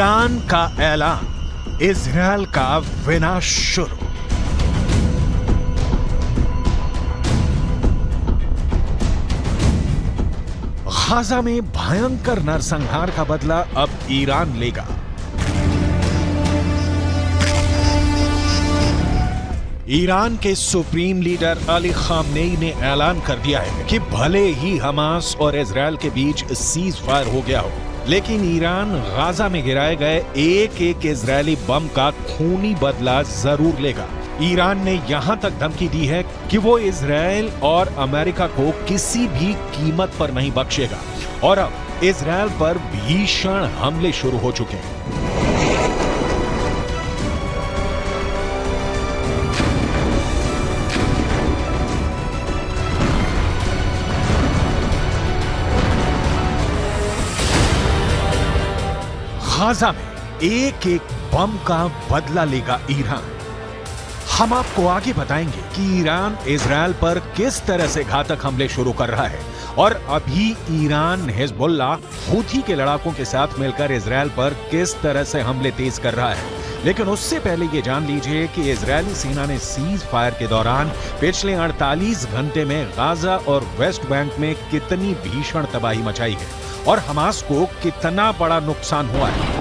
Iran का ऐलान, Israel का विनाश शुरू। गाजा में भयंकर नरसंहार का बदला अब ईरान लेगा। ईरान के सुप्रीम लीडर अली खामनेई ने ऐलान कर दिया है कि भले ही हमास और इजरायल के बीच सीज फायर हो गया हो, लेकिन ईरान गाजा में गिराए गए एक एक इजरायली बम का खूनी बदला जरूर लेगा। ईरान ने यहां तक धमकी दी है कि वो इजरायल और अमेरिका को किसी भी कीमत पर नहीं बख्शेगा और अब इजरायल पर भीषण हमले शुरू हो चुके हैं। गाजा में एक एक बम का बदला लेगा ईरान। हम आपको आगे बताएंगे कि ईरान इजरायल पर किस तरह से घातक हमले शुरू कर रहा है और अभी ईरान हिजबुल्लाह हूथी के लड़ाकों के साथ मिलकर इजरायल पर किस तरह से हमले तेज कर रहा है। लेकिन उससे पहले ये जान लीजिए कि इजरायली सेना ने सीज फायर के दौरान पिछले 48 घंटे में गाजा और वेस्ट बैंक में कितनी भीषण तबाही मचाई है और हमास को कितना बड़ा नुकसान हुआ है।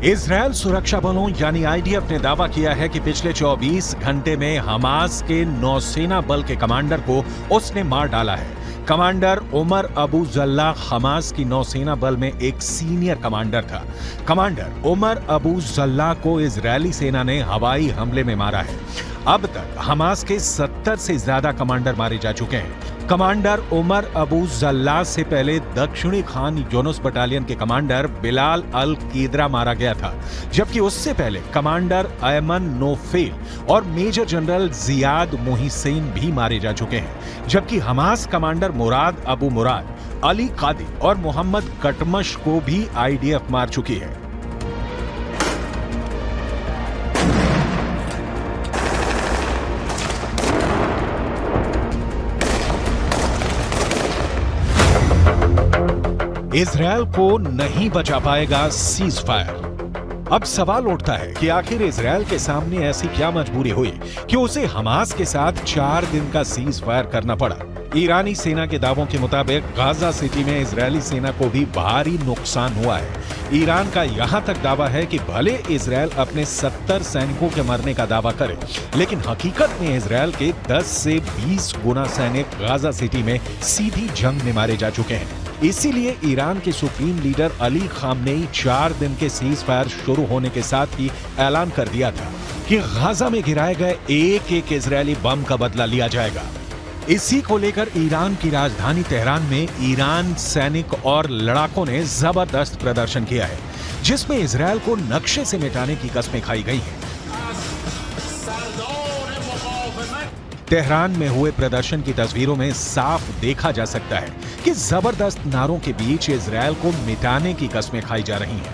इजरायल सुरक्षा बलों यानी आईडीएफ ने दावा किया है कि पिछले 24 घंटे में हमास के नौसेना बल के कमांडर को उसने मार डाला है। Commander Umar Abu Jallah Hamas की नौसेना बल में एक सीनियर कमांडर था। कमांडर उमर अबू जल्लाह को इजरायली सेना ने हवाई हमले में मारा है। अब तक हमास के 70 से ज्यादा कमांडर मारे जा चुके हैं। कमांडर उमर अबू जल्लाह से पहले दक्षिणी खान यूनुस बटालियन के कमांडर बिलाल अल कीदरा मारा गया था, जबकि उससे पहले कमांडर अयमन नोफेल और मेजर जनरल जियाद मोहिसेन भी मारे जा चुके हैं। जबकि हमास कमांडर मुराद अबू मुराद, अली कादी और मोहम्मद कटमश को भी आईडीएफ मार चुकी है। इजरायल को नहीं बचा पाएगा सीज फायर। अब सवाल उठता है कि आखिर इजरायल के सामने ऐसी क्या मजबूरी हुई कि उसे हमास के साथ 4 दिन का सीज फायर करना पड़ा। ईरानी सेना के दावों के मुताबिक गाजा सिटी में इजरायली सेना को भी भारी नुकसान हुआ है। ईरान का यहां तक दावा है कि भले इजरायल अपने 70 सैनिकों के मरने का दावा करे, लेकिन हकीकत में इजरायल के 10 से 20 गुना सैनिक गाजा सिटी में सीधी जंग में मारे जा चुके हैं। इसीलिए ईरान के सुप्रीम लीडर अली खामनेई 4 दिन के सीज फायर शुरू होने के साथ ही ऐलान कर दिया था कि गाजा में गिराए गए एक एक इजरायली बम का बदला लिया जाएगा। इसी को लेकर ईरान की राजधानी तेहरान में ईरान सैनिक और लड़ाकों ने जबरदस्त प्रदर्शन किया है, जिसमें इजरायल को नक्शे से मिटाने की कस्में खाई गई हैं। तेहरान में हुए प्रदर्शन की तस्वीरों में साफ देखा जा सकता है कि जबरदस्त नारों के बीच इजरायल को मिटाने की कस्में खाई जा रही हैं।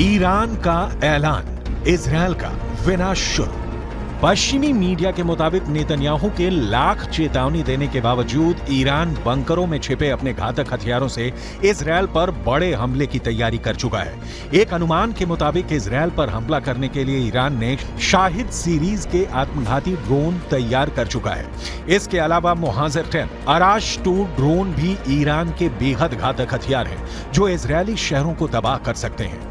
ईरान का ऐलान, इजरायल का विनाश शुरू। पश्चिमी मीडिया के मुताबिक नेतन्याहू के लाख चेतावनी देने के बावजूद ईरान बंकरों में छिपे अपने घातक हथियारों से इजरायल पर बड़े हमले की तैयारी कर चुका है। एक अनुमान के मुताबिक इजरायल पर हमला करने के लिए ईरान ने शाहिद सीरीज के आत्मघाती ड्रोन तैयार कर चुका है। इसके अलावा मुहाजिर 10, अराश 2 ड्रोन भी ईरान के बेहद घातक हथियार हैं, जो इजरायली शहरों को तबाह कर सकते हैं।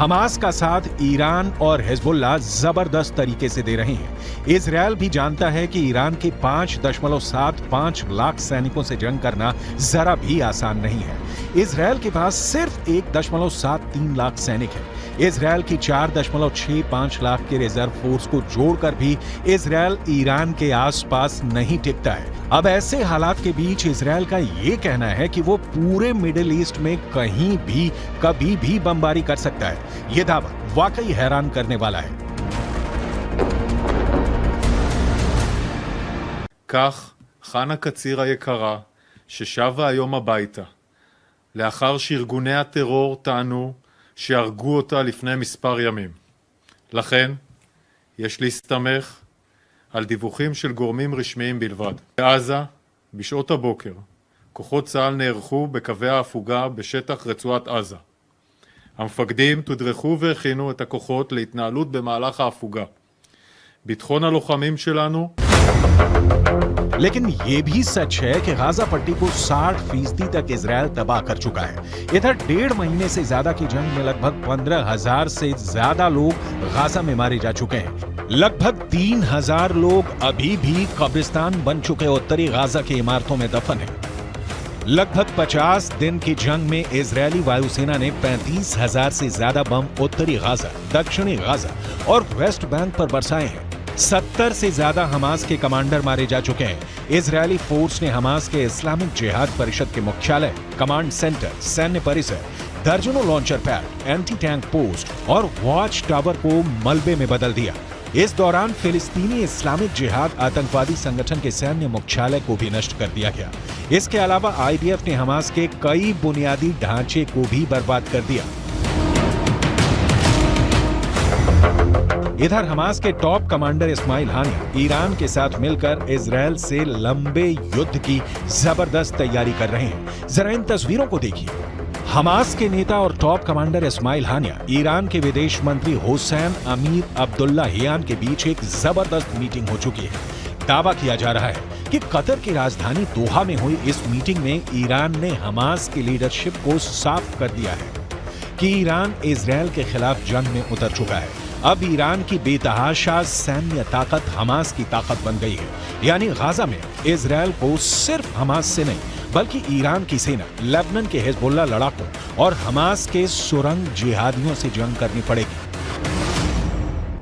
हमास का साथ ईरान और हिजबुल्लाह जबरदस्त तरीके से दे रहे हैं। इजरायल भी जानता है कि ईरान के 5.75 लाख सैनिकों से जंग करना जरा भी आसान नहीं है। इजरायल के पास सिर्फ 1.73 लाख सैनिक है। इजरायल की 4.65 लाख के रिजर्व फोर्स को जोड़कर भी इजरायल ईरान के आसपास नहीं टिकता है। अब ऐसे हालात के बीच इजरायल का ये कहना है कि वो पूरे मिडिल ईस्ट में कहीं भी कभी भी बमबारी कर सकता है। ये दावा वाकई हैरान करने वाला है। כך חנה קציר היקרה, ששבה היום הביתה, לאחר שארגוני הטרור טענו שהרגו אותה לפני מספר ימים. לכן, יש להסתמך על דיווחים של גורמים רשמיים בלבד. בעזה, בשעות הבוקר, כוחות צה"ל נערכו בקווי ההפוגה בשטח רצועת עזה. המפקדים תודרכו והכינו את הכוחות להתנהלות במהלך ההפוגה. ביטחון הלוחמים שלנו लेकिन ये भी सच है कि गाजा पट्टी को 60% तक इजरायल तबाह कर चुका है। इधर 1.5 महीने से ज्यादा की जंग में लगभग 15,000 से ज्यादा लोग गाजा में मारे जा चुके हैं। लगभग 3,000 लोग अभी भी कब्रिस्तान बन चुके उत्तरी गाजा की इमारतों में दफन हैं। लगभग 50 दिन की जंग में इजरायली वायुसेना ने 35,000 से ज्यादा बम उत्तरी गाजा, दक्षिणी गाजा और वेस्ट बैंक पर बरसाए हैं। 70 से ज्यादा हमास के कमांडर मारे जा चुके हैं। इजरायली फोर्स ने हमास के इस्लामिक जिहाद परिषद के मुख्यालय, कमांड सेंटर, सैन्य परिसर, दर्जनों launcher pad, anti tank post और वॉच टावर को मलबे में बदल दिया। इस दौरान फिलिस्तीनी इस्लामिक जिहाद आतंकवादी संगठन के सैन्य मुख्यालय को भी नष्ट कर दिया गया। इसके अलावा आईडीएफ ने हमास के कई बुनियादी ढांचे को भी बर्बाद कर दिया। इधर हमास के टॉप कमांडर इस्माइल हानिया ईरान के साथ मिलकर इजरायल से लंबे युद्ध की जबरदस्त तैयारी कर रहे हैं। जरा इन तस्वीरों को देखिए। हमास के नेता और टॉप कमांडर इस्माइल हानिया ईरान के विदेश मंत्री हुसैन अमीर अब्दुल्लाहियान के बीच एक जबरदस्त मीटिंग हो चुकी है। दावा किया जा रहा है कि कतर की राजधानी दोहा में हुई इस मीटिंग में ईरान ने हमास की लीडरशिप को साफ कर दिया है कि ईरान इजरायल के खिलाफ जंग में उतर चुका है। अब ईरान की बेतहाशा सैन्य ताकत हमास की ताकत बन गई है। यानी गाजा में इजरायल को सिर्फ हमास से नहीं बल्कि ईरान की सेना, लेबनान के हिजबुल्लाह लड़ाकों और हमास के सुरंग जिहादियों से जंग करनी पड़ेगी।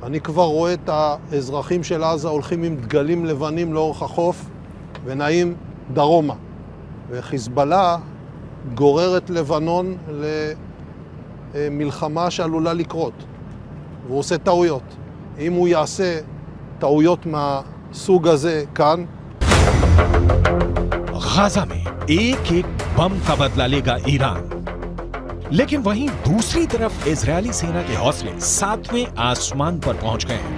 אני כבר רואה את האזרחים של עזה הולכים עם דגלים לבנים לאורך החוף ונעים דרומה. וחיזבאללה גורר את לבנון למלחמה שעלולה לקרות. והוא עושה טעויות. אם הוא יעשה טעויות מהסוג הזה כאן, गाजा में एक एक बम का बदला लेगा ईरान। लेकिन वहीं दूसरी तरफ इजरायली सेना के हौसले 7वें आसमान पर पहुंच गए हैं।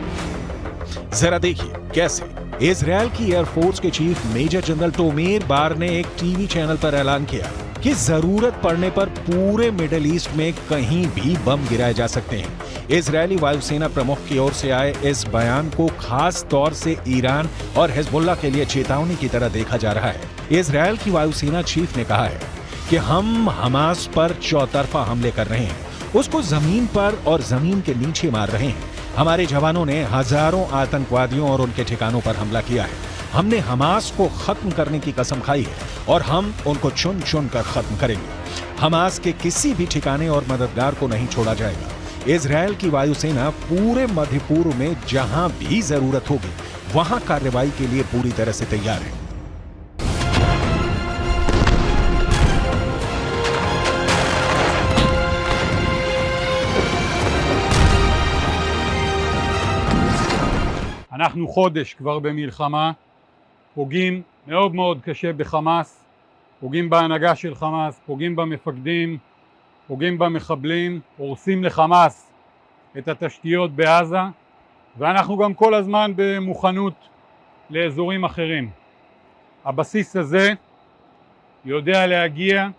जरा देखिए कैसे। इजरायल की एयरफोर्स के चीफ मेजर जनरल टोमेर बार ने एक टीवी चैनल पर ऐलान किया कि जरूरत पड़ने पर पूरे मिडिल ईस्ट में कहीं भी बम गिराए जा सकते हैं। इजरायली वायुसेना प्रमुख की ओर से आए इस बयान को खास तौर से ईरान और हिजबुल्लाह के लिए चेतावनी की तरह देखा जा रहा है। इजरायल की वायुसेना चीफ ने कहा है कि हम हमास पर चौतरफा हमले कर रहे हैं, उसको जमीन पर और जमीन के नीचे मार रहे हैं। हमारे जवानों ने हजारों आतंकवादियों और उनके ठिकानों पर हमला किया है। हमने हमास को खत्म करने की कसम खाई है और हम उनको चुन चुन कर खत्म करेंगे। हमास के किसी भी ठिकाने और मददगार को नहीं छोड़ा जाएगा। इजरायल की वायुसेना पूरे मध्य पूर्व में जहां भी जरूरत होगी वहां कार्रवाई के लिए पूरी तरह से तैयार है। אנחנו חודש כבר במלחמה, פוגעים מאוד מאוד קשה בחמאס, פוגעים בהנהגה של חמאס, פוגעים במפקדים, פוגעים במחבלים, הורסים לחמאס את התשתיות בעזה, ואנחנו גם כל הזמן במוכנות לאזורים אחרים. הבסיס הזה יודע להגיע.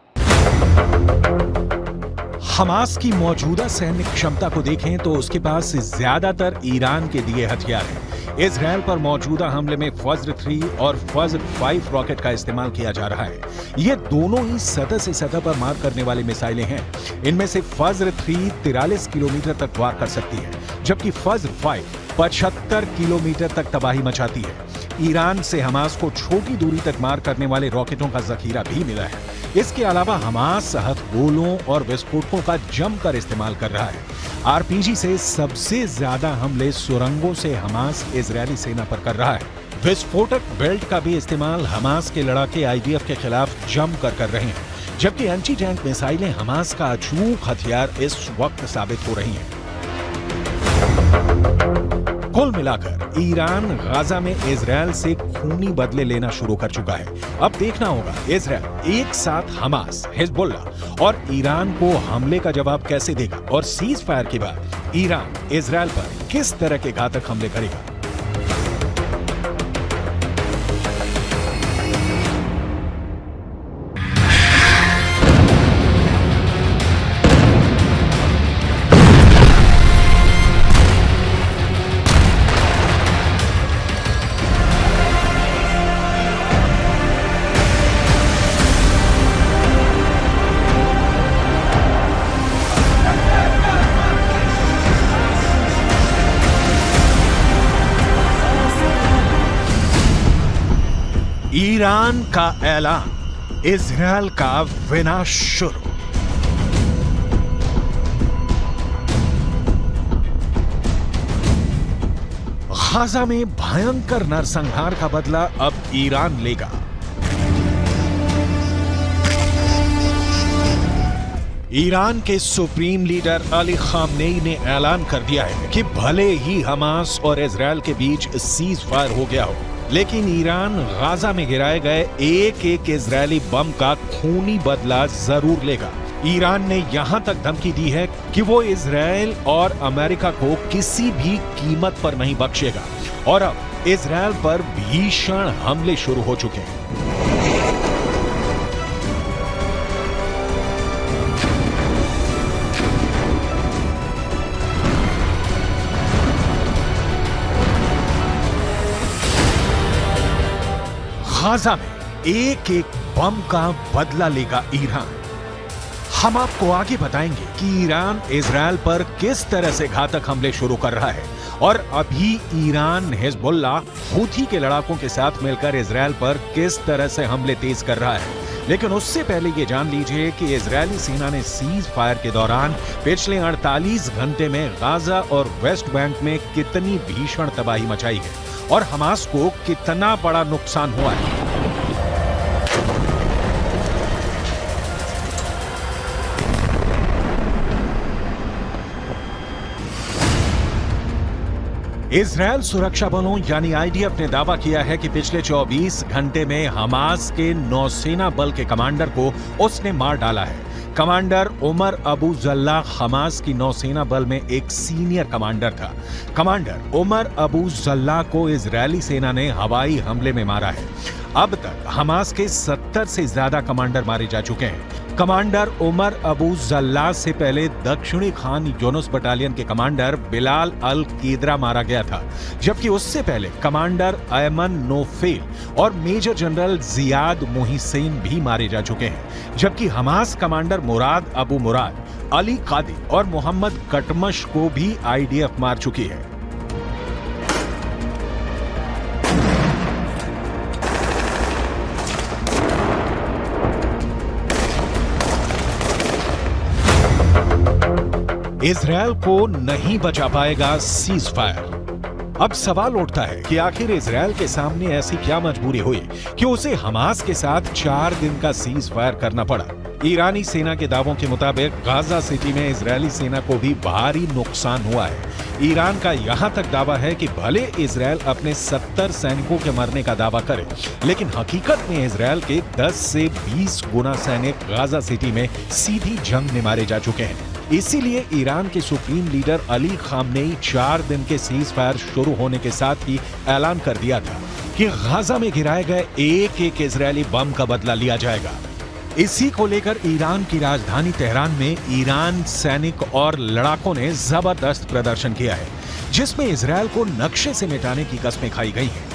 हमास की मौजूदा सैन्य क्षमता को देखें तो उसके पास ज्यादातर ईरान के दिए हथियार हैं। इजरायल पर मौजूदा हमले में फज्र 3 और फज्र 5 रॉकेट का इस्तेमाल किया जा रहा है। ये दोनों ही सतह से सतह पर मार करने वाली मिसाइलें हैं। इनमें से फज्र 3 43 किलोमीटर तक वार कर सकती है, जबकि फज्र 5 75 किलोमीटर तक तबाही मचाती है। ईरान से हमास को छोटी दूरी तक मार करने वाले रॉकेटों का जखीरा भी मिला है। इसके अलावा हमास हथगोलों और विस्फोटकों का जमकर इस्तेमाल कर रहा है। आरपीजी से सबसे ज्यादा हमले सुरंगों से हमास इजरायली सेना पर कर रहा है। विस्फोटक बेल्ट का भी इस्तेमाल हमास के लड़ाके आईडीएफ के खिलाफ जमकर कर रहे हैं, जबकि एंटी टैंक मिसाइलें हमास का अचूक हथियार इस वक्त साबित हो रही हैं। कुल मिलाकर ईरान गाजा में इजरायल से खूनी बदले लेना शुरू कर चुका है। अब देखना होगा इजरायल एक साथ हमास, हिजबुल्लाह और ईरान को हमले का जवाब कैसे देगा और सीज फायर के बाद ईरान इजरायल पर किस तरह के घातक हमले करेगा। ईरान का ऐलान, इजरायल का विनाश शुरू। गाजा में भयंकर नरसंहार का बदला अब ईरान लेगा। ईरान के सुप्रीम लीडर अली खामनेई ने ऐलान कर दिया है कि भले ही हमास और इजरायल के बीच सीज फायर हो गया हो, लेकिन ईरान गाजा में गिराए गए एक एक इजरायली बम का खूनी बदला जरूर लेगा। ईरान ने यहां तक धमकी दी है कि वो इजरायल और अमेरिका को किसी भी कीमत पर नहीं बख्शेगा और अब इजरायल पर भीषण हमले शुरू हो चुके हैं। गाजा में एक एक बम का बदला लेगा ईरान। हम आपको आगे बताएंगे कि ईरान इजरायल पर किस तरह से घातक हमले शुरू कर रहा है और अभी ईरान हिजबुल्लाह हूथी के लड़ाकों के साथ मिलकर इजरायल पर किस तरह से हमले तेज कर रहा है। लेकिन उससे पहले ये जान लीजिए कि इजरायली सेना ने सीज फायर के दौरान पिछले 48 घंटे में गाजा और वेस्ट बैंक में कितनी भीषण तबाही मचाई है और हमास को कितना बड़ा नुकसान हुआ है। इजरायल सुरक्षा बलों यानी आईडीएफ ने दावा किया है कि पिछले 24 घंटे में हमास के नौसेना बल के कमांडर को उसने मार डाला है। Commander Umar Abu Jallah Hamas की नौसेना बल में एक सीनियर कमांडर था। कमांडर उमर अबू जल्लाह को इजरायली सेना ने हवाई हमले में मारा है। अब तक हमास के 70 से ज्यादा कमांडर मारे जा चुके हैं। कमांडर उमर अबू जल्लाह से पहले दक्षिणी खान यूनुस बटालियन के कमांडर बिलाल अल कीदरा मारा गया था, जबकि उससे पहले कमांडर अयमन नोफेल और मेजर जनरल जियाद मोहिसेन भी मारे जा चुके हैं। जबकि हमास कमांडर मुराद अबू मुराद, अली कादी और मोहम्मद कटमश को भी आईडीएफ मार चुकी है। इजरायल को नहीं बचा पाएगा सीज फायर। अब सवाल उठता है कि आखिर इजरायल के सामने ऐसी क्या मजबूरी हुई कि उसे हमास के साथ 4 दिन का सीज फायर करना पड़ा। ईरानी सेना के दावों के मुताबिक गाजा सिटी में इजरायली सेना को भी भारी नुकसान हुआ है। ईरान का यहां तक दावा है कि भले इजरायल अपने 70 सैनिकों के मरने का दावा करे, लेकिन हकीकत में इजरायल के 10 से 20 गुना सैनिक गाजा सिटी में सीधी जंग में मारे जा चुके हैं। इसीलिए ईरान के सुप्रीम लीडर अली खामनेई 4 दिन के सीज फायर शुरू होने के साथ ही ऐलान कर दिया था कि गाजा में गिराए गए एक एक इजरायली बम का बदला लिया जाएगा। इसी को लेकर ईरान की राजधानी तेहरान में ईरान सैनिक और लड़ाकों ने जबरदस्त प्रदर्शन किया है। जिसमें इजरायल को नक्शे से मिटाने की कस्में खाई गई हैं।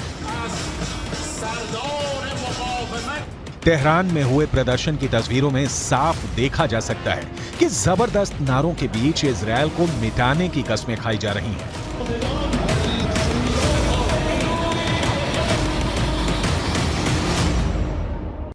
तेहरान में हुए प्रदर्शन की तस्वीरों में साफ देखा जा सकता है कि जबरदस्त नारों के बीच इजरायल को मिटाने की कस्में खाई जा रही हैं।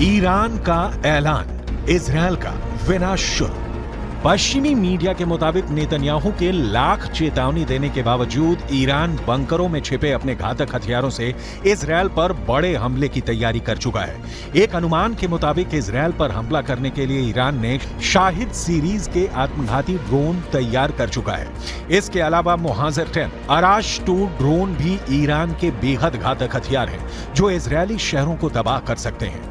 ईरान का ऐलान, इजरायल का विनाश शुरू। पश्चिमी मीडिया के मुताबिक नेतन्याहू के लाख चेतावनी देने के बावजूद ईरान बंकरों में छिपे अपने घातक हथियारों से इजरायल पर बड़े हमले की तैयारी कर चुका है। एक अनुमान के मुताबिक इजरायल पर हमला करने के लिए ईरान ने शाहिद सीरीज के आत्मघाती ड्रोन तैयार कर चुका है। इसके अलावा मुहाजिर 10, अराश 2 ड्रोन भी ईरान के बेहद घातक हथियार हैं जो इजरायली शहरों को तबाह कर सकते हैं।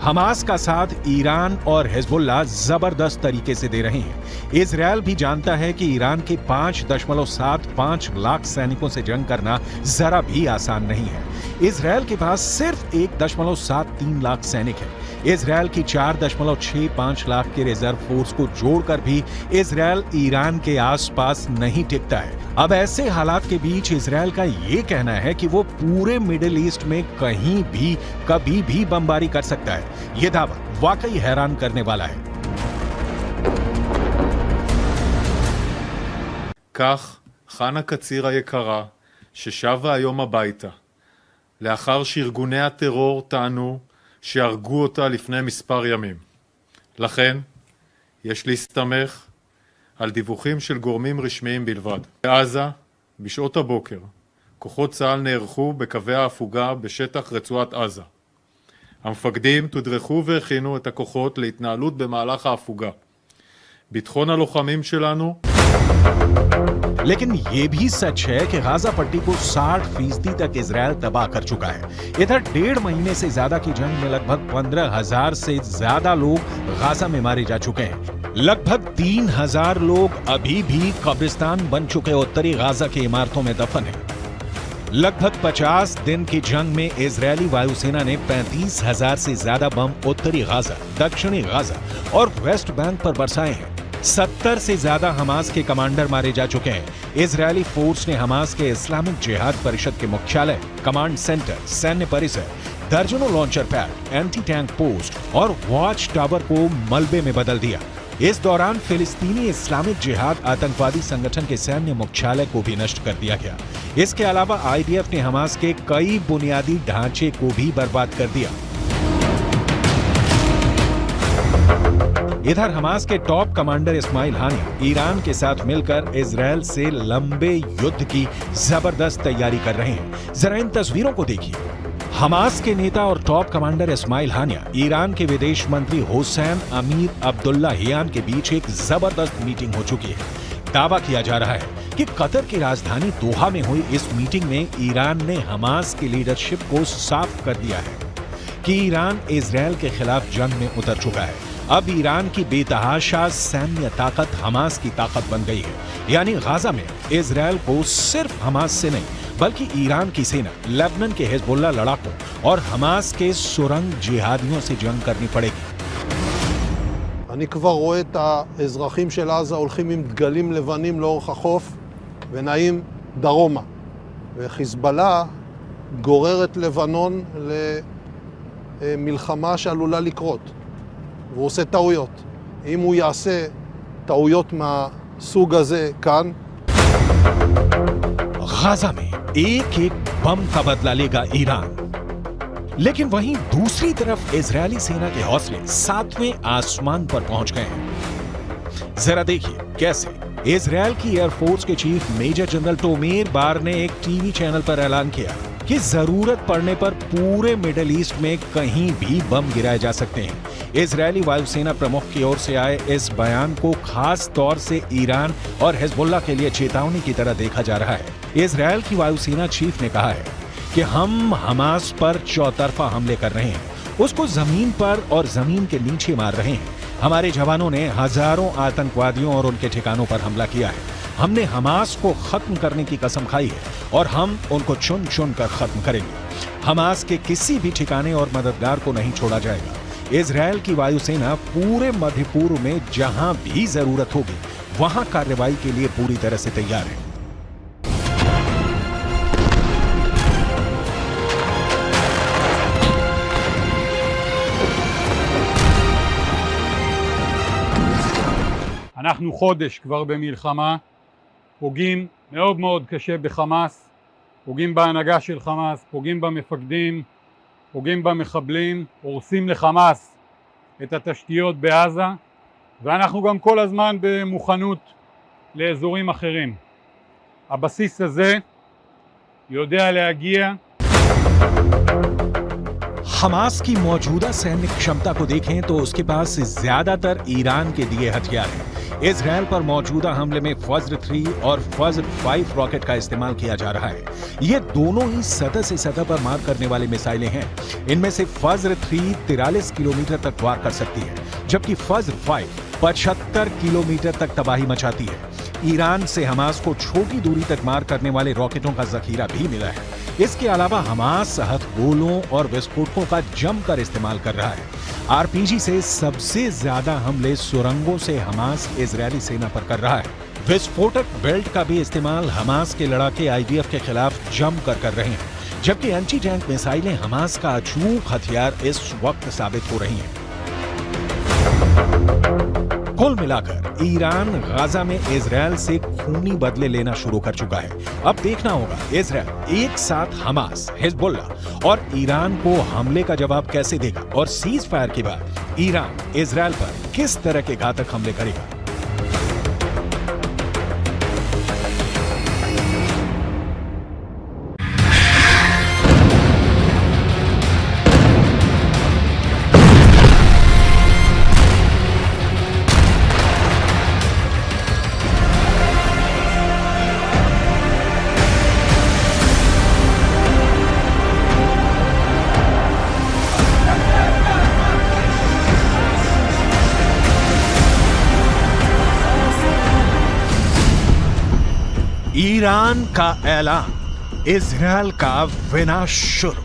हमास का साथ ईरान और हिजबुल्लाह जबरदस्त तरीके से दे रहे हैं। इजरायल भी जानता है कि ईरान के 5.75 लाख सैनिकों से जंग करना जरा भी आसान नहीं है। इजरायल के पास सिर्फ 1.73 लाख सैनिक हैं। इजरायल की 4.65 लाख के रिजर्व फोर्स को जोड़कर भी इजरायल ईरान के आसपास नहीं टिकता है। अब ऐसे हालात के बीच इजरायल का ये कहना है कि वो पूरे मिडिल ईस्ट में कहीं भी कभी भी बमबारी कर सकता है। ये दावा वाकई हैरान करने वाला है। כך חנה קציר היקרה, ששבה היום הביתה, לאחר שארגוני הטרור טענו שהרגו אותה לפני מספר ימים. לכן, יש להסתמך על דיווחים של גורמים רשמיים בלבד. בעזה, בשעות הבוקר, כוחות צה"ל נערכו בקווי ההפוגה בשטח רצועת עזה. המפקדים תודרכו והכינו את הכוחות להתנהלות במהלך ההפוגה. ביטחון הלוחמים שלנו लेकिन ये भी सच है कि गाजा पट्टी को 60% तक इजरायल तबाह कर चुका है। इधर 1.5 महीने से ज्यादा की जंग में लगभग 15,000 से ज्यादा लोग गाजा में मारे जा चुके हैं। लगभग 3,000 लोग अभी भी कब्रिस्तान बन चुके उत्तरी गाजा की इमारतों में दफन हैं। लगभग 50 दिन की जंग में इजरायली वायुसेना ने 35,000 से ज्यादा बम उत्तरी गाजा, दक्षिणी गाजा और वेस्ट बैंक पर बरसाए हैं। 70 से ज्यादा हमास के कमांडर मारे जा चुके हैं। इजरायली फोर्स ने हमास के इस्लामिक जिहाद परिषद के मुख्यालय, कमांड सेंटर, सैन्य परिसर, दर्जनों launcher pad, anti tank post और वॉच टावर को मलबे में बदल दिया। इस दौरान फिलिस्तीनी इस्लामिक जिहाद आतंकवादी संगठन के सैन्य मुख्यालय को भी नष्ट कर दिया गया। इसके अलावा आईडीएफ ने हमास के कई बुनियादी ढांचे को भी बर्बाद कर दिया। इधर हमास के टॉप कमांडर इस्माइल हानिया ईरान के साथ मिलकर इजरायल से लंबे युद्ध की जबरदस्त तैयारी कर रहे हैं। जरा इन तस्वीरों को देखिए। हमास के नेता और टॉप कमांडर इस्माइल हानिया ईरान के विदेश मंत्री हुसैन अमीर अब्दुल्लाहियान के बीच एक जबरदस्त मीटिंग हो चुकी है। दावा किया जा रहा है कि कतर की राजधानी दोहा में हुई इस मीटिंग में ईरान ने हमास की लीडरशिप को साफ कर दिया है कि ईरान इजरायल के खिलाफ जंग में उतर चुका है। अब ईरान की बेतहाशा सैन्य ताकत हमास की ताकत बन गई है। यानी गाजा में इजरायल को सिर्फ हमास से नहीं बल्कि ईरान की सेना, लेबनान के हिजबुल्लाह लड़ाकों और हमास के सुरंग जिहादियों से जंग करनी पड़ेगी। אני כבר רואה את האזרחים של עזה הולכים עם דגלים לבנים לאורך החוף ונעים דרומה. וחיזבאללה גוררת לבנון למלחמה שעלולה לקרות. והוא עושה טעויות. אם הוא יעשה טעויות מהסוג הזה כאן, गाजा में एक एक बम का बदला लेगा ईरान। लेकिन वहीं दूसरी तरफ इजरायली सेना के हौसले 7वें आसमान पर पहुंच गए हैं। जरा देखिए कैसे इजरायल की एयरफोर्स के चीफ मेजर जनरल टोमेर बार ने एक टीवी चैनल पर ऐलान किया कि जरूरत पड़ने पर पूरे मिडिल ईस्ट में कहीं भी बम गिराए जा सकते हैं। इजरायली वायुसेना प्रमुख की ओर से आए इस बयान को खास तौर से ईरान और हिजबुल्लाह के लिए चेतावनी की तरह देखा जा रहा है। इजरायल की वायुसेना चीफ ने कहा है कि हम हमास पर चौतरफा हमले कर रहे हैं, उसको जमीन पर और जमीन के नीचे मार रहे हैं। हमारे जवानों ने हजारों आतंकवादियों और उनके ठिकानों पर हमला किया है। हमने हमास को खत्म करने की कसम खाई है और हम उनको चुन चुन कर खत्म करेंगे। हमास के किसी भी ठिकाने और मददगार को नहीं छोड़ा जाएगा। इजरायल की वायुसेना पूरे मध्य पूर्व में जहां भी जरूरत होगी वहां कार्रवाई के लिए पूरी तरह से तैयार है। אנחנו חודש כבר במלחמה, פוגעים מאוד מאוד קשה בחמאס, פוגעים בהנהגה של חמאס, פוגעים במפקדים, פוגעים במחבלים, הורסים לחמאס את התשתיות בעזה, ואנחנו גם כל הזמן במוכנות לאזורים אחרים. הבסיס הזה יודע להגיע. हमास की मौजूदा सैन्य क्षमता को देखें तो उसके पास ज्यादातर ईरान के दिए हथियार हैं। इजरायल पर मौजूदा हमले में फज्र 3 और फज्र 5 रॉकेट का इस्तेमाल किया जा रहा है। ये दोनों ही सतह से सतह पर मार करने वाली मिसाइलें हैं। इनमें से फज्र 3 43 किलोमीटर तक वार कर सकती है, जबकि फज्र 5 75 किलोमीटर तक तबाही मचाती है। ईरान से हमास को छोटी दूरी तक मार करने वाले रॉकेटों का जखीरा भी मिला है। इसके अलावा हमास हथगोलों और विस्फोटकों का जमकर इस्तेमाल कर रहा है। आरपीजी से सबसे ज्यादा हमले सुरंगों से हमास इजरायली सेना पर कर रहा है। विस्फोटक बेल्ट का भी इस्तेमाल हमास के लड़ाके आईडीएफ के खिलाफ जमकर कर रहे हैं, जबकि एंटी टैंक मिसाइलें हमास का अचूक हथियार इस वक्त साबित हो रही हैं। कुल मिलाकर ईरान गाजा में इजरायल से खूनी बदले लेना शुरू कर चुका है। अब देखना होगा इजरायल एक साथ हमास, हिजबुल्लाह और ईरान को हमले का जवाब कैसे देगा और सीज फायर के बाद ईरान इजरायल पर किस तरह के घातक हमले करेगा। ईरान का ऐलान, इजरायल का विनाश शुरू।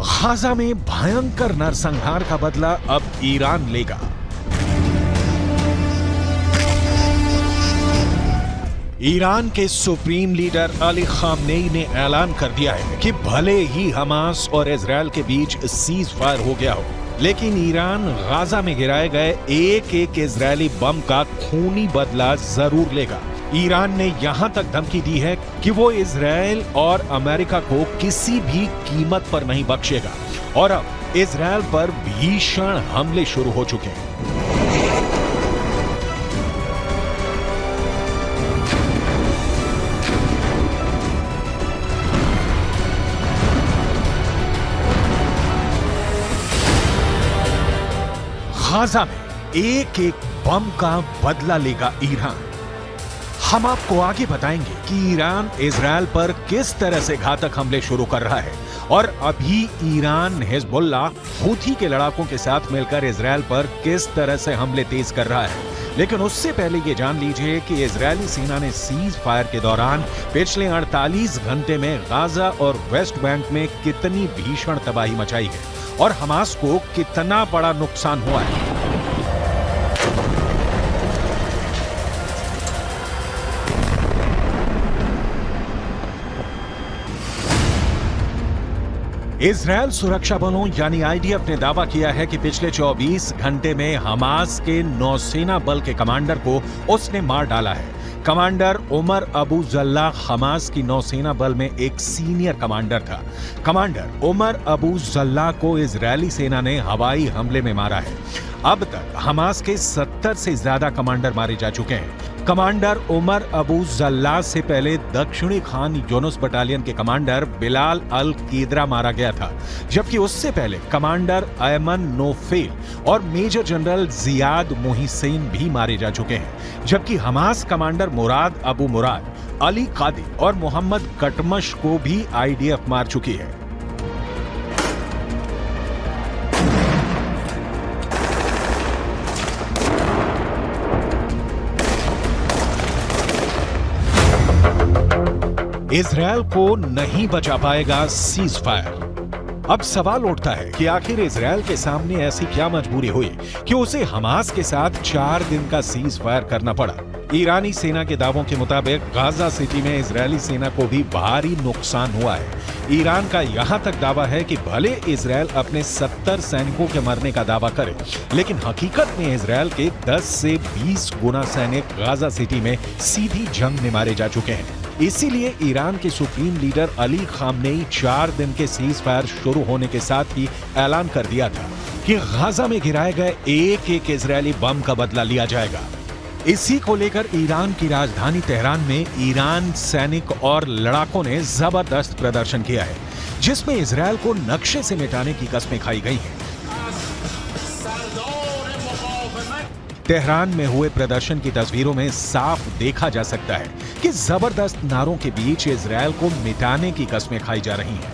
गाजा में भयंकर नरसंहार का बदला अब ईरान लेगा। ईरान के सुप्रीम लीडर अली खामनेई ने ऐलान कर दिया है कि भले ही हमास और इजरायल के बीच सीज फायर हो गया हो, लेकिन ईरान गाजा में गिराए गए एक एक इजरायली बम का खूनी बदला जरूर लेगा। ईरान ने यहां तक धमकी दी है कि वो इजरायल और अमेरिका को किसी भी कीमत पर नहीं बख्शेगा और अब इजरायल पर भीषण हमले शुरू हो चुके हैं। गाजा में एक एक बम का बदला लेगा ईरान। हम आपको आगे बताएंगे कि ईरान इजरायल पर किस तरह से घातक हमले शुरू कर रहा है और अभी ईरान हिजबुल्लाह हूथी के लड़ाकों के साथ मिलकर इजरायल पर किस तरह से हमले तेज कर रहा है। लेकिन उससे पहले ये जान लीजिए कि इजरायली सेना ने सीज फायर के दौरान पिछले 48 घंटे में गाजा और वेस्ट बैंक में कितनी भीषण तबाही मचाई है और हमास को कितना बड़ा नुकसान हुआ है। इजरायल सुरक्षा बलों यानी आईडीएफ ने दावा किया है कि पिछले 24 घंटे में हमास के नौसेना बल के कमांडर को उसने मार डाला है। Commander Umar Abu Jallah Hamas की नौसेना बल में एक सीनियर कमांडर था। कमांडर उमर अबू जल्लाह को इजरायली सेना ने हवाई हमले में मारा है। अब तक हमास के 70 से ज्यादा कमांडर मारे जा चुके हैं। कमांडर उमर अबू जल्लाह से पहले दक्षिणी खान यूनुस बटालियन के कमांडर बिलाल अल कीदरा मारा गया था, जबकि उससे पहले कमांडर अयमन नोफेल और मेजर जनरल जियाद मोहिसेन भी मारे जा चुके हैं, जबकि हमास कमांडर मुराद अबू मुराद, अली कादी और मोहम्मद कटमश को भी आईडीएफ मार चुकी है। इजरायल को नहीं बचा पाएगा सीज फायर। अब सवाल उठता है कि आखिर इजरायल के सामने ऐसी क्या मजबूरी हुई कि उसे हमास के साथ 4 दिन का सीज फायर करना पड़ा। ईरानी सेना के दावों के मुताबिक गाजा सिटी में इजरायली सेना को भी भारी नुकसान हुआ है। ईरान का यहां तक दावा है कि भले इजरायल अपने 70 सैनिकों के मरने का दावा करे, लेकिन हकीकत में इजरायल के 10 से 20 गुना सैनिक गाजा सिटी में सीधी जंग में मारे जा चुके हैं। इसीलिए ईरान के सुप्रीम लीडर अली खामनेई 4 दिन के सीज फायर शुरू होने के साथ ही ऐलान कर दिया था कि गाजा में गिराए गए एक इजरायली बम का बदला लिया जाएगा। इसी को लेकर ईरान की राजधानी तेहरान में ईरान सैनिक और लड़ाकों ने जबरदस्त प्रदर्शन किया है, जिसमें इजरायल को नक्शे से मिटाने की कस्में खाई गई हैं। तेहरान में हुए प्रदर्शन की तस्वीरों में साफ देखा जा सकता है कि जबरदस्त नारों के बीच इजरायल को मिटाने की कस्में खाई जा रही हैं।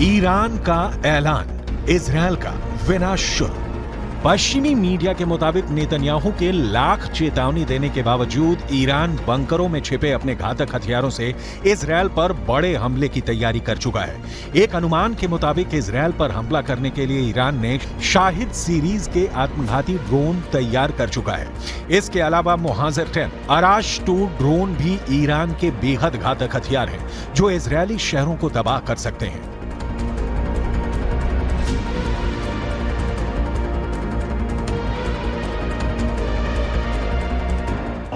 ईरान का ऐलान, इजरायल का विनाश शुरू। पश्चिमी मीडिया के मुताबिक नेतन्याहू के लाख चेतावनी देने के बावजूद ईरान बंकरों में छिपे अपने घातक हथियारों से इजरायल पर बड़े हमले की तैयारी कर चुका है। एक अनुमान के मुताबिक इजरायल पर हमला करने के लिए ईरान ने शाहिद सीरीज के आत्मघाती ड्रोन तैयार कर चुका है। इसके अलावा मुहाजिर 10, अराश 2 ड्रोन भी ईरान के बेहद घातक हथियार हैं, जो इजरायली शहरों को तबाह कर सकते हैं।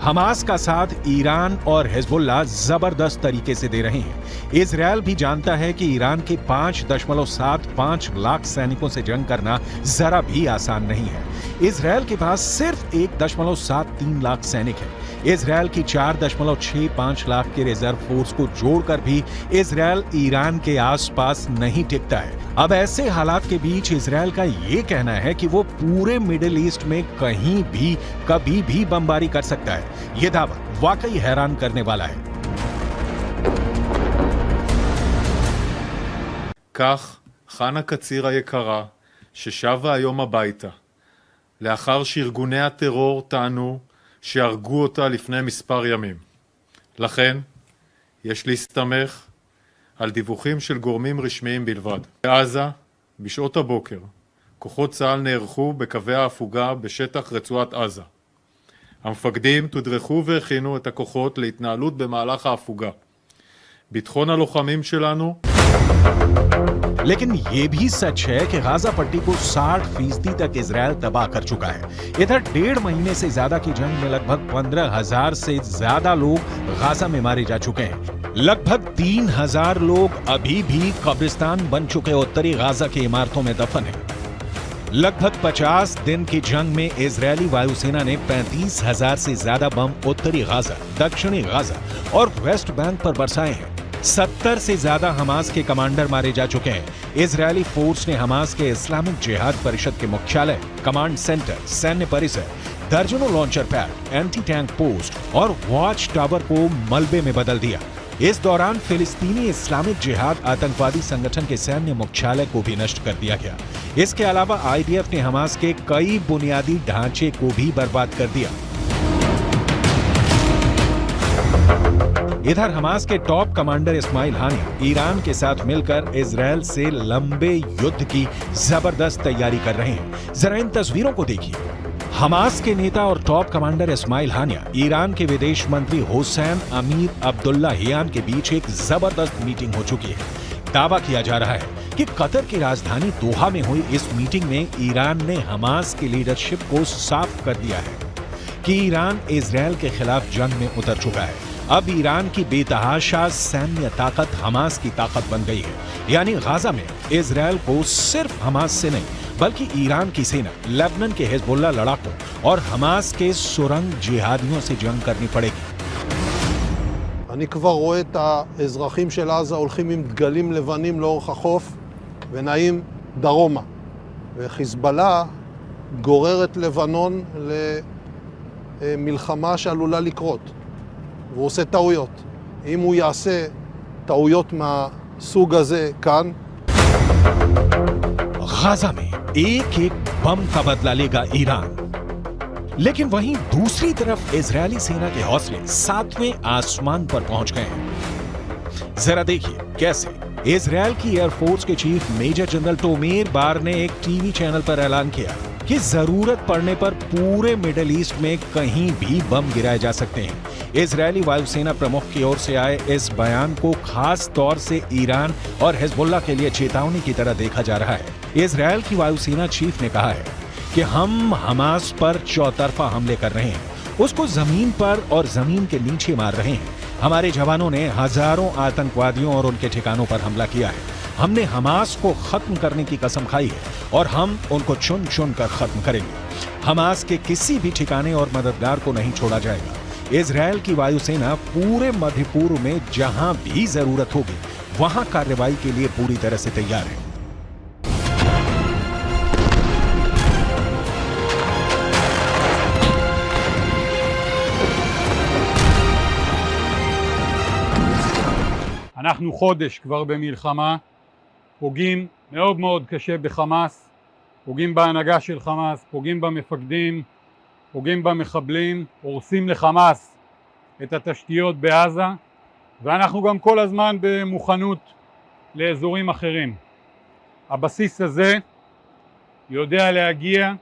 हमास का साथ ईरान और हिजबुल्लाह जबरदस्त तरीके से दे रहे हैं। इजरायल भी जानता है कि ईरान के 5.75 लाख सैनिकों से जंग करना जरा भी आसान नहीं है। इजरायल के पास सिर्फ 1.73 लाख सैनिक हैं। इजरायल की 4.65 लाख के रिजर्व फोर्स को जोड़कर भी इजरायल ईरान के आसपास नहीं टिकता है। अब ऐसे हालात के बीच इजरायल का ये कहना है कि वो पूरे मिडिल ईस्ट में कहीं भी कभी भी बमबारी कर सकता है। ये दावा वाकई हैरान करने वाला है। כך חנה קציר היקרה, ששבה היום הביתה, לאחר שארגוני הטרור טענו שהרגו אותה לפני מספר ימים. לכן, יש להסתמך על דיווחים של גורמים רשמיים בלבד. בעזה, בשעות הבוקר, כוחות צה"ל נערכו בקווי ההפוגה בשטח רצועת עזה. המפקדים תודרכו והכינו את הכוחות להתנהלות במהלך ההפוגה. ביטחון הלוחמים שלנו लेकिन ये भी सच है कि गाजा पट्टी को 60% तक इजरायल तबाह कर चुका है। इधर 1.5 महीने से ज्यादा की जंग में लगभग 15,000 से ज्यादा लोग गाजा में मारे जा चुके हैं। लगभग 3,000 लोग अभी भी कब्रिस्तान बन चुके उत्तरी गाजा की इमारतों में दफन हैं। लगभग 50 दिन की जंग में इजरायली वायुसेना ने 35,000 से ज्यादा बम उत्तरी गाजा, दक्षिणी गाजा और वेस्ट बैंक पर बरसाए हैं। 70 से ज्यादा हमास के कमांडर मारे जा चुके हैं। इजरायली फोर्स ने हमास के इस्लामिक जिहाद परिषद के मुख्यालय, कमांड सेंटर, सैन्य परिसर, दर्जनों launcher pad, anti tank post और वॉच टावर को मलबे में बदल दिया। इस दौरान फिलिस्तीनी इस्लामिक जिहाद आतंकवादी संगठन के सैन्य मुख्यालय को भी नष्ट कर दिया गया। इसके अलावा आईडीएफ ने हमास के कई बुनियादी ढांचे को भी बर्बाद कर दिया। इधर हमास के टॉप कमांडर इस्माइल हानिया ईरान के साथ मिलकर इजरायल से लंबे युद्ध की जबरदस्त तैयारी कर रहे हैं। जरा इन तस्वीरों को देखिए। हमास के नेता और टॉप कमांडर इस्माइल हानिया ईरान के विदेश मंत्री हुसैन अमीर अब्दुल्लाहियान के बीच एक जबरदस्त मीटिंग हो चुकी है। दावा किया जा रहा है कि कतर की राजधानी दोहा में हुई इस मीटिंग में ईरान ने हमास की लीडरशिप को साफ कर दिया है कि ईरान इजरायल के खिलाफ जंग में उतर चुका है। अब ईरान की बेतहाशा सैन्य ताकत हमास की ताकत बन गई है, यानी गाजा में इजरायल को सिर्फ हमास से नहीं बल्कि ईरान की सेना, लेबनान के हिजबुल्लाह लड़ाकों और हमास के सुरंग जिहादियों से जंग करनी पड़ेगी। אני כבר רואה את האזרחים של עזה הולכים עם דגלים לבנים לאורך החוף ונעים דרומה. וחיזבאללה גורר את לבנון למלחמה שעלולה לקרות. והוא עושה טעויות. אם הוא יעשה טעויות מהסוג הזה כאן, गाजा में एक एक बम का बदला लेगा ईरान। लेकिन वहीं दूसरी तरफ इजरायली सेना के हौसले 7वें आसमान पर पहुंच गए हैं। जरा देखिए कैसे इजरायल की एयरफोर्स के चीफ मेजर जनरल टोमेर बार ने एक टीवी चैनल पर ऐलान किया कि जरूरत पड़ने पर पूरे मिडिल ईस्ट में कहीं भी बम गिराए जा सकते हैं। इजरायली वायुसेना प्रमुख की ओर से आए इस बयान को खास तौर से ईरान और हिजबुल्लाह के लिए चेतावनी की तरह देखा जा रहा है। इजरायल की वायुसेना चीफ ने कहा है कि हम हमास पर चौतरफा हमले कर रहे हैं, उसको जमीन पर और जमीन के नीचे मार रहे हैं। हमारे जवानों ने हजारों आतंकवादियों और उनके ठिकानों पर हमला किया है। हमने हमास को खत्म करने की कसम खाई है और हम उनको चुन चुन कर खत्म करेंगे। हमास के किसी भी ठिकाने और मददगार को नहीं छोड़ा जाएगा। इजरायल की वायुसेना पूरे मध्य पूर्व में जहां भी जरूरत होगी वहां कार्रवाई के लिए पूरी तरह से तैयार है। אנחנו חודש כבר במלחמה, פוגעים מאוד מאוד קשה בחמאס, פוגעים בהנהגה של חמאס, פוגעים במפקדים, פוגעים במחבלים, הורסים לחמאס את התשתיות בעזה, ואנחנו גם כל הזמן במוכנות לאזורים אחרים. הבסיס הזה יודע להגיע.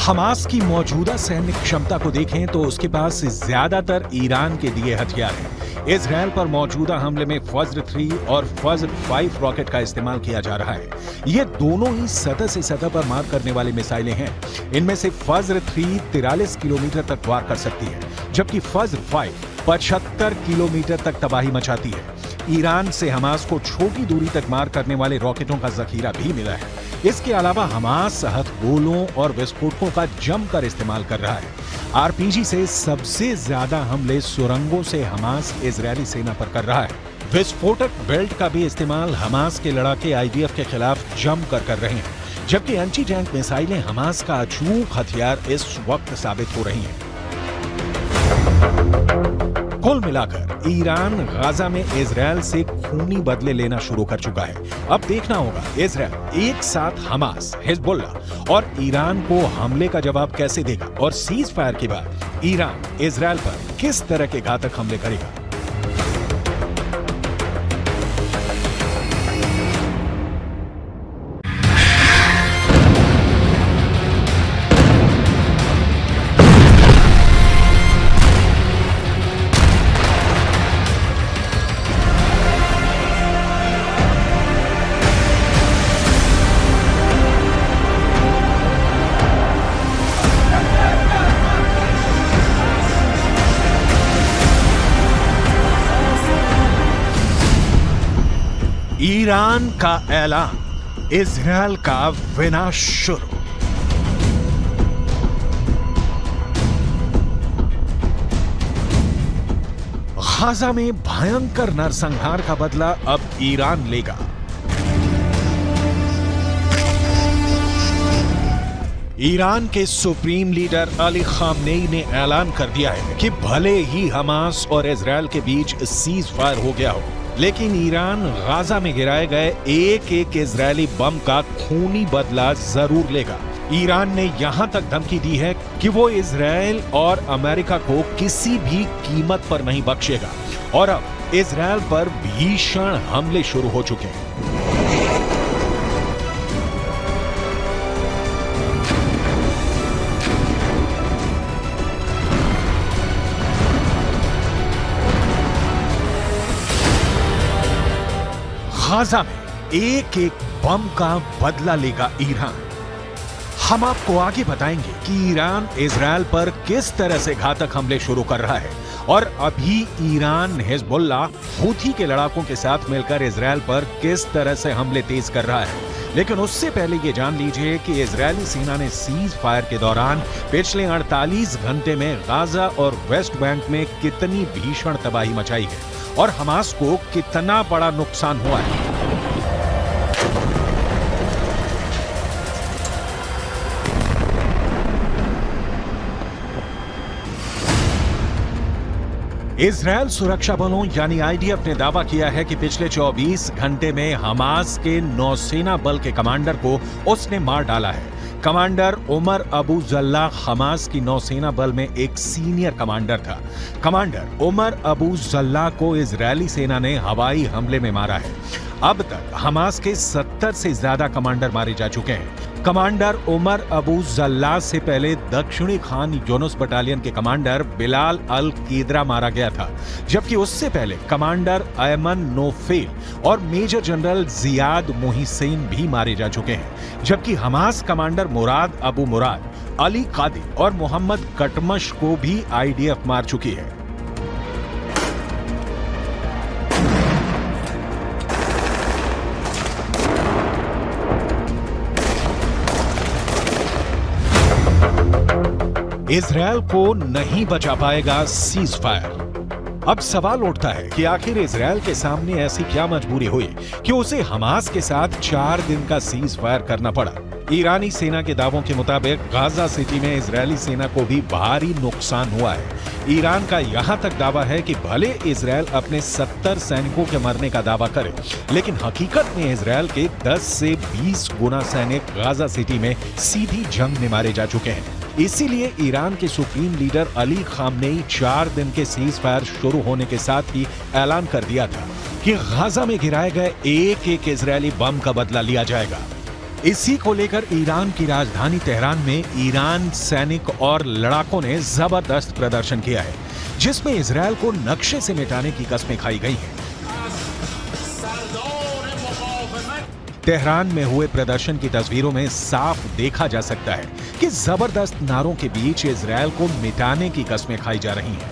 हमास की मौजूदा सैन्य क्षमता को देखें तो उसके पास ज्यादातर ईरान के दिए हथियार हैं। इजरायल पर मौजूदा हमले में फज्र 3 और फज्र 5 रॉकेट का इस्तेमाल किया जा रहा है। ये दोनों ही सतह से सतह पर मार करने वाली मिसाइलें हैं। इनमें से फज्र 3 43 किलोमीटर तक वार कर सकती है, जबकि फज्र 5 75 किलोमीटर तक तबाही मचाती है। ईरान से हमास को छोटी दूरी तक मार करने वाले रॉकेटों का जखीरा भी मिला है। इसके अलावा हमास हथगोलों और विस्फोटकों का जमकर इस्तेमाल कर रहा है। आरपीजी से सबसे ज्यादा हमले सुरंगों से हमास इजरायली सेना पर कर रहा है। विस्फोटक बेल्ट का भी इस्तेमाल हमास के लड़ाके आईडीएफ के खिलाफ जमकर कर रहे हैं, जबकि एंटी टैंक मिसाइलें हमास का अचूक हथियार इस वक्त साबित हो रही हैं। कुल मिलाकर ईरान गाजा में इजरायल से खूनी बदले लेना शुरू कर चुका है। अब देखना होगा इजरायल एक साथ हमास, हिजबुल्लाह और ईरान को हमले का जवाब कैसे देगा और सीज फायर के बाद ईरान इजरायल पर किस तरह के घातक हमले करेगा। ईरान का ऐलान, इजरायल का विनाश शुरू। गाजा में भयंकर नरसंहार का बदला अब ईरान लेगा। ईरान के सुप्रीम लीडर अली खामनेई ने ऐलान कर दिया है कि भले ही हमास और इजरायल के बीच सीज फायर हो गया हो, लेकिन ईरान गाजा में गिराए गए एक एक इजरायली बम का खूनी बदला जरूर लेगा। ईरान ने यहां तक धमकी दी है कि वो इजराइल और अमेरिका को किसी भी कीमत पर नहीं बख्शेगा और अब इजराइल पर भीषण हमले शुरू हो चुके हैं। गाजा में एक एक बम का बदला लेगा ईरान। हम आपको आगे बताएंगे कि ईरान इजराइल पर किस तरह से घातक हमले शुरू कर रहा है और अभी ईरान हिजबुल्लाह हूथी के लड़ाकों के साथ मिलकर इजराइल पर किस तरह से हमले तेज कर रहा है। लेकिन उससे पहले ये जान लीजिए कि इजरायली सेना ने सीज फायर के दौरान पिछले 48 घंटे में गाजा और वेस्ट बैंक में कितनी भीषण तबाही मचाई है और हमास को कितना बड़ा नुकसान हुआ है। इजरायल सुरक्षा बलों यानी आईडीएफ ने दावा किया है कि पिछले 24 घंटे में हमास के नौसेना बल के कमांडर को उसने मार डाला है। Commander Umar Abu Jallah Hamas की नौसेना बल में एक सीनियर कमांडर था। कमांडर उमर अबू जल्लाह को इजरायली सेना ने हवाई हमले में मारा है। अब तक हमास के 70 से ज्यादा कमांडर मारे जा चुके हैं। कमांडर उमर अबू जल्लाह से पहले दक्षिणी खान यूनुस बटालियन के कमांडर बिलाल अल कीदरा मारा गया था, जबकि उससे पहले कमांडर अयमन नोफेल और मेजर जनरल जियाद मोहिसेन भी मारे जा चुके हैं। जबकि हमास कमांडर मुराद अबू मुराद, अली कादी और मोहम्मद कटमश को भी आईडीएफ मार चुकी है। इजरायल को नहीं बचा पाएगा सीज फायर। अब सवाल उठता है कि आखिर इजरायल के सामने ऐसी क्या मजबूरी हुई कि उसे हमास के साथ 4 दिन का सीज फायर करना पड़ा। ईरानी सेना के दावों के मुताबिक गाजा सिटी में इजरायली सेना को भी भारी नुकसान हुआ है। ईरान का यहां तक दावा है कि भले इजरायल अपने 70 सैनिकों के मरने का दावा करे, लेकिन हकीकत में इजरायल के 10 से 20 गुना सैनिक गाजा सिटी में सीधी जंग में मारे जा चुके हैं। इसीलिए ईरान के सुप्रीम लीडर अली खामनेई 4 दिन के सीज फायर शुरू होने के साथ ही ऐलान कर दिया था कि गाजा में गिराए गए एक एक इजरायली बम का बदला लिया जाएगा। इसी को लेकर ईरान की राजधानी तेहरान में ईरान सैनिक और लड़ाकों ने जबरदस्त प्रदर्शन किया है, जिसमें इजरायल को नक्शे से मिटाने की कस्में खाई गई हैं। तेहरान में हुए प्रदर्शन की तस्वीरों में साफ देखा जा सकता है कि जबरदस्त नारों के बीच इजरायल को मिटाने की कस्में खाई जा रही हैं।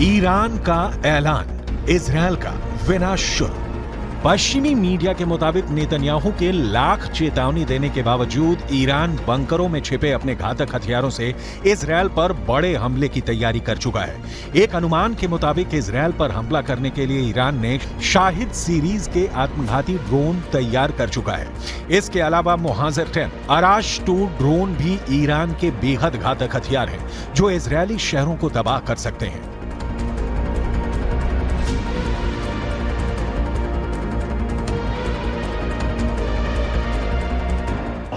ईरान का ऐलान, इजरायल का विनाश शुरू। पश्चिमी मीडिया के मुताबिक नेतन्याहू के लाख चेतावनी देने के बावजूद ईरान बंकरों में छिपे अपने घातक हथियारों से इजरायल पर बड़े हमले की तैयारी कर चुका है। एक अनुमान के मुताबिक इजरायल पर हमला करने के लिए ईरान ने शाहिद सीरीज के आत्मघाती ड्रोन तैयार कर चुका है। इसके अलावा मुहाजिर 10, अराश 2 ड्रोन भी ईरान के बेहद घातक हथियार हैं, जो इजरायली शहरों को तबाह कर सकते हैं।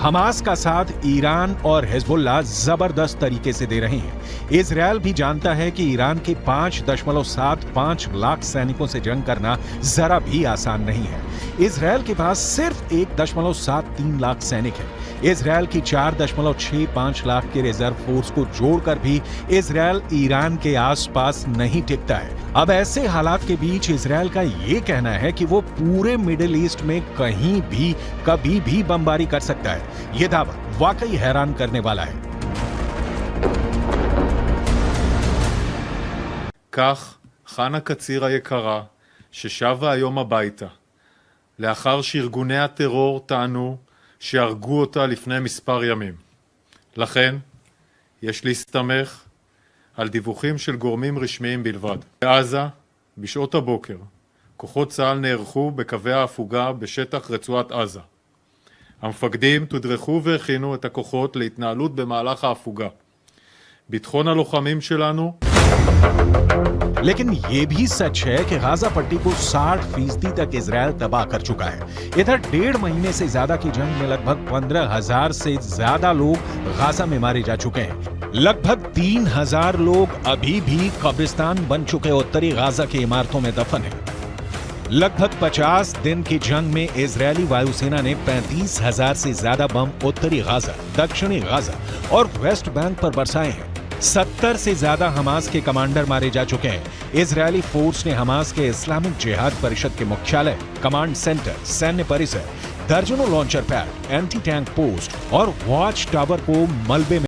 हमास का साथ ईरान और हिजबुल्लाह जबरदस्त तरीके से दे रहे हैं। इजरायल भी जानता है कि ईरान के 5.75 लाख सैनिकों से जंग करना जरा भी आसान नहीं है। इजरायल के पास सिर्फ 1.73 लाख सैनिक है। इजरायल की 4.65 लाख के रिजर्व फोर्स को जोड़कर भी इजरायल ईरान के आसपास नहीं टिकता है। अब ऐसे हालात के बीच इजरायल का ये कहना है कि वो पूरे मिडिल ईस्ट में कहीं भी कभी भी बमबारी कर सकता है। ये दावा वाकई हैरान करने वाला है। כך חנה קציר היקרה, ששבה היום הביתה, לאחר שארגוני הטרור טענו שהרגו אותה לפני מספר ימים. לכן, יש להסתמך על דיווחים של גורמים רשמיים בלבד. בעזה, בשעות הבוקר, כוחות צה"ל נערכו בקווי ההפוגה בשטח רצועת עזה. המפקדים תודרכו והכינו את הכוחות להתנהלות במהלך ההפוגה. ביטחון הלוחמים שלנו लेकिन ये भी सच है कि गाजा पट्टी को 60% तक इजरायल तबाह कर चुका है। इधर 1.5 महीने से ज्यादा की जंग में लगभग 15,000 से ज्यादा लोग गाजा में मारे जा चुके हैं। लगभग 3,000 लोग अभी भी कब्रिस्तान बन चुके उत्तरी गाजा की इमारतों में दफन है। लगभग 50 दिन की जंग में इजरायली वायुसेना ने 35,000 से ज्यादा बम उत्तरी गाजा, दक्षिणी गाजा और वेस्ट बैंक पर बरसाए हैं। 70 से ज्यादा हमास के कमांडर मारे जा चुके हैं। इजरायली फोर्स ने हमास के इस्लामिक जिहाद परिषद के मुख्यालय, कमांड सेंटर, सैन्य परिसर, दर्जनों launcher pad, anti tank post और वॉच टावर को मलबे में